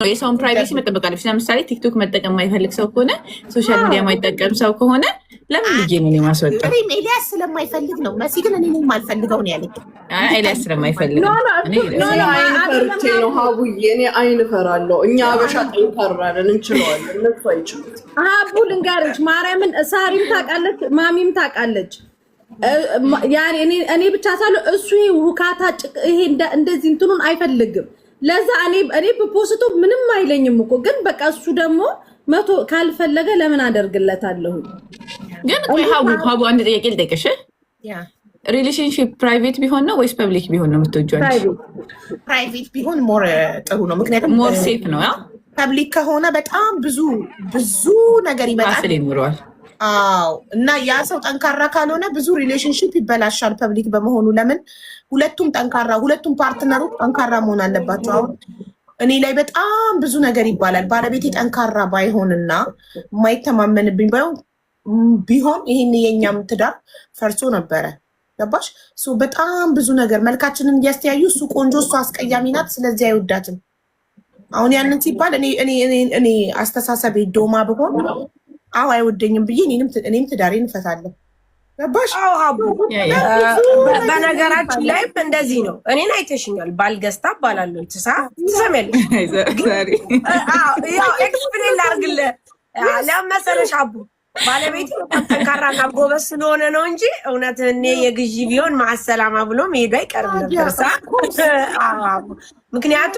የሰውን ፕራይቬሲ መጠበቅ አለብሽ። ለምሳሌ ቲክቶክ መጠቀም የማይፈልግ ሰው ከሆነ ሶሻል ሚዲያ የማይጠቀም ሰው ከሆነ ለምን ልጄ ነው የማስወጣው? ኤልያስ ስለማይፈልግ ነው። መሲ ግን እኔ የማልፈልገው ነው ያለኝ። ኤልያስ ስለማይፈልግ ነው። አይን ፈርቼ ነው ሀቡዬ። እኔ አይን ፈራለሁ። እኛ አበሻ ጠንካራለን፣ እንችለዋለን። እነሱ አይችሉት። ሀቡ ልንገርሽ ማርያምን፣ ሳሪም ታውቃለች፣ ማሚም ታውቃለች። ያኔ እኔ ብቻ ሳለው እሱ ይሄ ውካታ ይሄ እንደዚህ እንትኑን አይፈልግም። ለዛ እኔ በፖስቶ ምንም አይለኝም እኮ ግን በቃ እሱ ደግሞ መቶ ካልፈለገ ለምን አደርግለታለሁ? ግን ሀቡ አንድ ጥያቄ ልጠይቅሽ። ሪሌሽንሺፕ ፕራይቬት ቢሆን ነው ወይስ ፐብሊክ ቢሆን ነው የምትወጂው? ፕራይቬት ቢሆን ሞር ጥሩ ነው። ምክንያቱም ሞር ሴፍ ነው። ፐብሊክ ከሆነ በጣም ብዙ ነገር ይመጣል ይኖረዋል። አዎ እና ያ ሰው ጠንካራ ካልሆነ ብዙ ሪሌሽንሺፕ ይበላሻል ፐብሊክ በመሆኑ። ለምን ሁለቱም ፓርትነሮች ጠንካራ መሆን አለባቸው። አሁን እኔ ላይ በጣም ብዙ ነገር ይባላል። ባለቤቴ ጠንካራ ባይሆንና የማይተማመንብኝ ቢሆን ይሄን የኛም ትዳር ፈርሶ ነበረ። ገባሽ? በጣም ብዙ ነገር መልካችንን እያስተያዩ እሱ ቆንጆ እሱ አስቀያሚ ናት፣ ስለዚህ አይወዳትም። አሁን ያንን ሲባል እኔ አስተሳሰቤ ዶማ ብሆን አዎ አይወደኝም ብዬ እኔም ትዳሬን እፈታለሁ። ገባሽ? በነገራችን ላይ እንደዚህ ነው። እኔን አይተሽኛል። ባልገዝታ እባላለሁ። ትሰሚያለሽ? ኤክስፕሌን ላድርግልህ ለመሰለሽ አቡ ባለቤት ጠንካራና ጎበዝ ስለሆነ ነው እንጂ እውነት እኔ የግዢ ቢሆን ማሰላማ ብሎ መሄዱ አይቀርም ነበር። ምክንያቱም